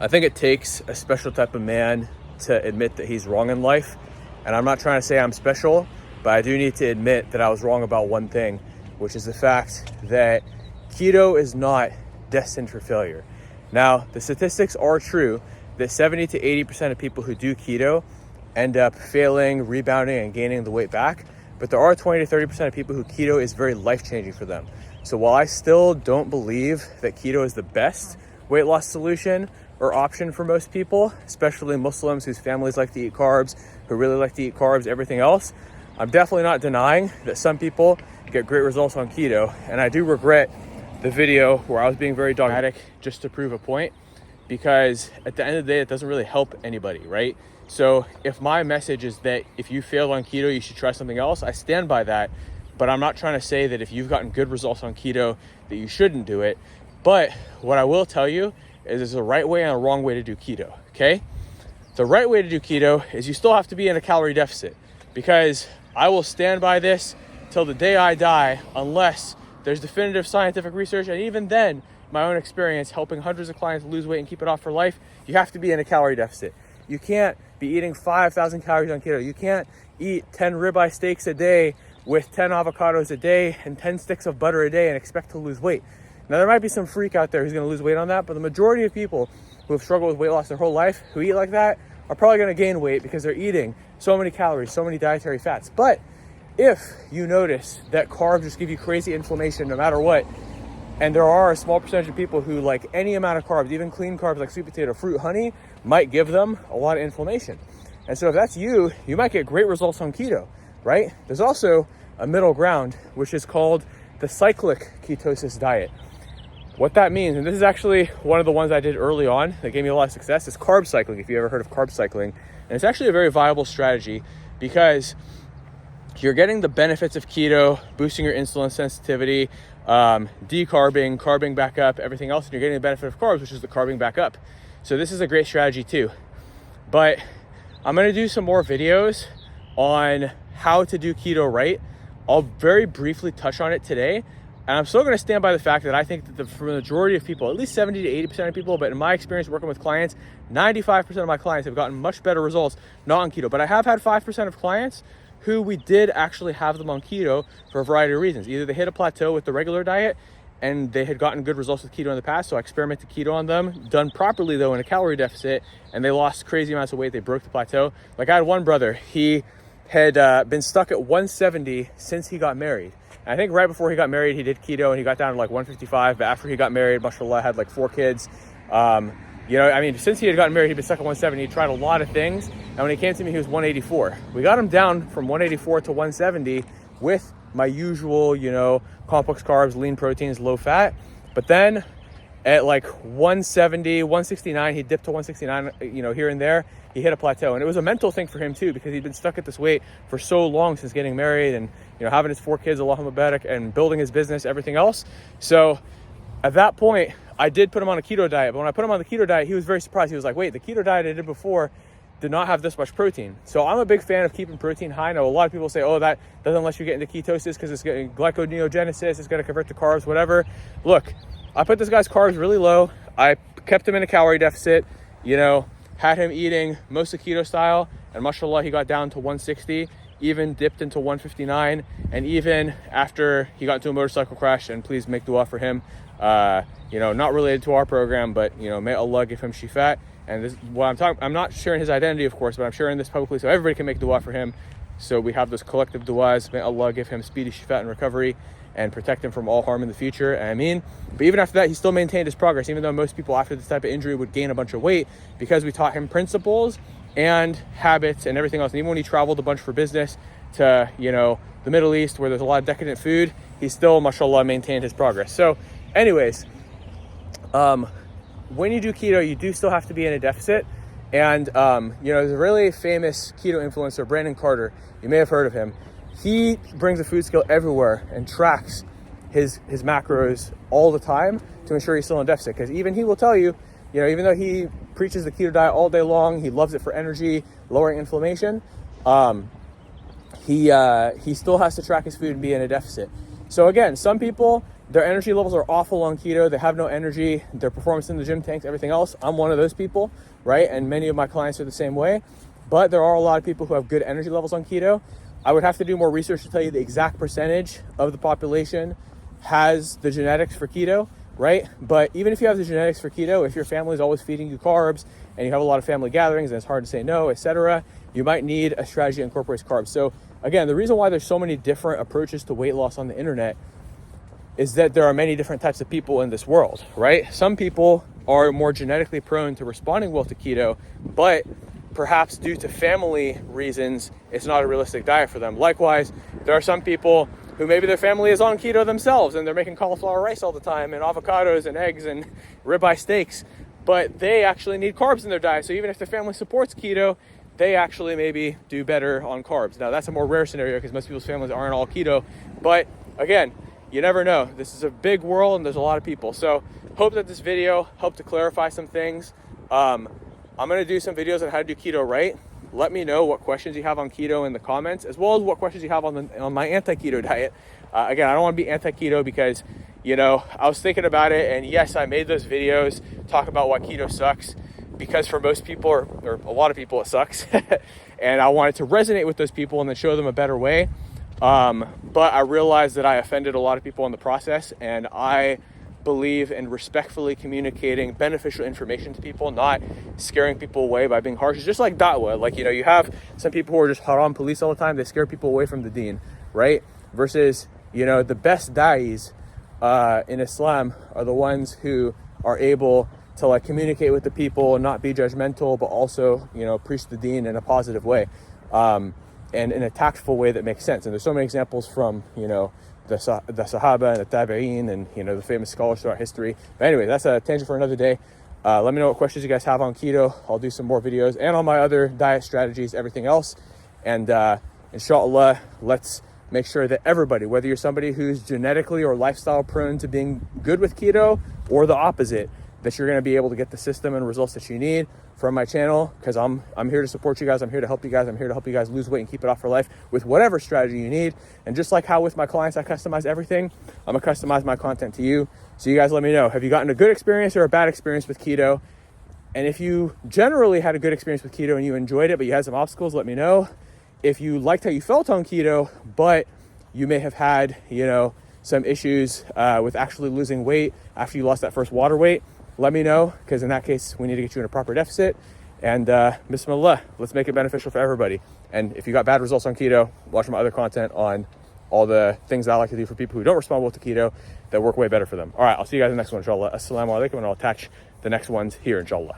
I think it takes a special type of man to admit that he's wrong in life. And I'm not trying to say I'm special, but I do need to admit that I was wrong about one thing, which is the fact that keto is not destined for failure. Now, the statistics are true that 70 to 80% of people who do keto end up failing, rebounding, and gaining the weight back. But there are 20 to 30% of people who keto is very life-changing for them. So while I still don't believe that keto is the best weight loss solution or option for most people, especially Muslims whose families like to eat carbs, who really like to eat carbs, everything else, I'm definitely not denying that some people get great results on keto. And I do regret the video where I was being very dogmatic just to prove a point, because at the end of the day, it doesn't really help anybody, right? So if my message is that if you failed on keto, you should try something else, I stand by that. But I'm not trying to say that if you've gotten good results on keto that you shouldn't do it. But what I will tell you is there's a right way and a wrong way to do keto, okay? The right way to do keto is you still have to be in a calorie deficit, because I will stand by this till the day I die unless there's definitive scientific research. And even then, my own experience helping hundreds of clients lose weight and keep it off for life, you have to be in a calorie deficit. You can't be eating 5,000 calories on keto. You can't eat 10 ribeye steaks a day with 10 avocados a day and 10 sticks of butter a day and expect to lose weight. Now, there might be some freak out there who's going to lose weight on that, but the majority of people who have struggled with weight loss their whole life, who eat like that, are probably going to gain weight because they're eating so many calories, so many dietary fats. But if you notice that carbs just give you crazy inflammation no matter what, and there are a small percentage of people who like any amount of carbs, even clean carbs like sweet potato, fruit, honey, might give them a lot of inflammation. And so if that's you, you might get great results on keto, right? There's also a middle ground, which is called the cyclic ketosis diet. What that means, and this is actually one of the ones I did early on that gave me a lot of success, is carb cycling, if you ever heard of carb cycling. And it's actually a very viable strategy because you're getting the benefits of keto, boosting your insulin sensitivity, decarbing, carbing back up, everything else, and you're getting the benefit of carbs, which is the carbing back up. So this is a great strategy too. But I'm going to do some more videos on how to do keto right. I'll very briefly touch on it today. And I'm still going to stand by the fact that I think that for the majority of people, at least 70 to 80% of people, but in my experience working with clients, 95% of my clients have gotten much better results not on keto. But I have had 5% of clients who we did actually have them on keto for a variety of reasons. Either they hit a plateau with the regular diet and they had gotten good results with keto in the past, so I experimented keto on them, done properly though in a calorie deficit, and they lost crazy amounts of weight. They broke the plateau. Like I had one brother, he had been stuck at 170 since he got married. And I think right before he got married, he did keto and he got down to like 155. But after he got married, mashallah, had like 4 kids. Since he had gotten married, he'd been stuck at 170. He tried a lot of things. And when he came to me, he was 184. We got him down from 184 to 170 with my usual, complex carbs, lean proteins, low fat. But then at like 170, 169, he dipped to 169, here and there. He hit a plateau. And it was a mental thing for him too, because he'd been stuck at this weight for so long since getting married and, having his 4 kids, Allahumma barak, and building his business, everything else. So at that point, I did put him on a keto diet. But when I put him on the keto diet, he was very surprised. He was like, wait, the keto diet I did before did not have this much protein. So I'm a big fan of keeping protein high. I know a lot of people say, oh, that doesn't let you get into ketosis because it's getting glyconeogenesis, it's going to convert to carbs, whatever. Look, I put this guy's carbs really low. I kept him in a calorie deficit, had him eating most of keto style, and mashallah, he got down to 160, even dipped into 159. And even after he got into a motorcycle crash, and please make dua for him, not related to our program, but, may Allah give him shifat. And this is what I'm talking. I'm not sharing his identity, of course, but I'm sharing this publicly so everybody can make dua for him. So we have those collective duas. May Allah give him speedy shifat and recovery and protect him from all harm in the future. But even after that, he still maintained his progress, even though most people after this type of injury would gain a bunch of weight, because we taught him principles and habits and everything else. And even when he traveled a bunch for business to, the Middle East, where there's a lot of decadent food, he still, mashallah, maintained his progress. So anyways, when you do keto, you do still have to be in a deficit. And, there's a really famous keto influencer, Brandon Carter. You may have heard of him. He brings a food scale everywhere and tracks his macros all the time to ensure he's still in deficit. Because even he will tell you, even though he preaches the keto diet all day long, he loves it for energy, lowering inflammation, he still has to track his food and be in a deficit. So again, some people their energy levels are awful on keto. They have no energy, their performance in the gym tanks, everything else. I'm one of those people, right? And many of my clients are the same way. But there are a lot of people who have good energy levels on keto. I would have to do more research to tell you the exact percentage of the population has the genetics for keto, right? But even if you have the genetics for keto, if your family is always feeding you carbs and you have a lot of family gatherings and it's hard to say no, etc., you might need a strategy that incorporates carbs. So again, the reason why there's so many different approaches to weight loss on the internet is that there are many different types of people in this world, right? Some people are more genetically prone to responding well to keto, but perhaps due to family reasons, it's not a realistic diet for them. Likewise, there are some people who maybe their family is on keto themselves and they're making cauliflower rice all the time and avocados and eggs and ribeye steaks, but they actually need carbs in their diet. So even if their family supports keto, they actually maybe do better on carbs. Now that's a more rare scenario because most people's families aren't all keto, but again, you never know. This is a big world and there's a lot of people. So hope that this video helped to clarify some things. I'm going to do some videos on how to do keto right. Let me know what questions you have on keto in the comments, as well as what questions you have on my anti-keto diet. Again, I don't want to be anti-keto because, you know, I was thinking about it, and yes, I made those videos talk about why keto sucks, because for most people, or a lot of people, it sucks. And I wanted to resonate with those people and then show them a better way. But I realized that I offended a lot of people in the process, and I believe in respectfully communicating beneficial information to people, not scaring people away by being harsh. It's just like da'wah. Like, you know, you have some people who are just haram police all the time. They scare people away from the deen, right? Versus, you know, the best da'is in Islam are the ones who are able to like communicate with the people and not be judgmental, but also, you know, preach the deen in a positive way, and in a tactful way that makes sense. And there's so many examples from, you know, the Sahaba and the Tabi'een and, you know, the famous scholars throughout history. But anyway, that's a tangent for another day. Let me know what questions you guys have on keto. I'll do some more videos and on my other diet strategies, everything else. And inshallah, let's make sure that everybody, whether you're somebody who's genetically or lifestyle prone to being good with keto or the opposite, that you're going to be able to get the system and results that you need from my channel, because I'm here to support you guys. I'm here to help you guys. I'm here to help you guys lose weight and keep it off for life with whatever strategy you need. And just like how with my clients I customize everything, I'm going to customize my content to you. So you guys let me know, have you gotten a good experience or a bad experience with keto? And if you generally had a good experience with keto and you enjoyed it, but you had some obstacles, let me know. If you liked how you felt on keto, but you may have had, you know, some issues with actually losing weight after you lost that first water weight, let me know, because in that case, we need to get you in a proper deficit. And bismillah, let's make it beneficial for everybody. And if you got bad results on keto, watch my other content on all the things I like to do for people who don't respond well to keto that work way better for them. All right, I'll see you guys in the next one, inshallah. Assalamu alaikum, and I'll attach the next ones here, inshallah.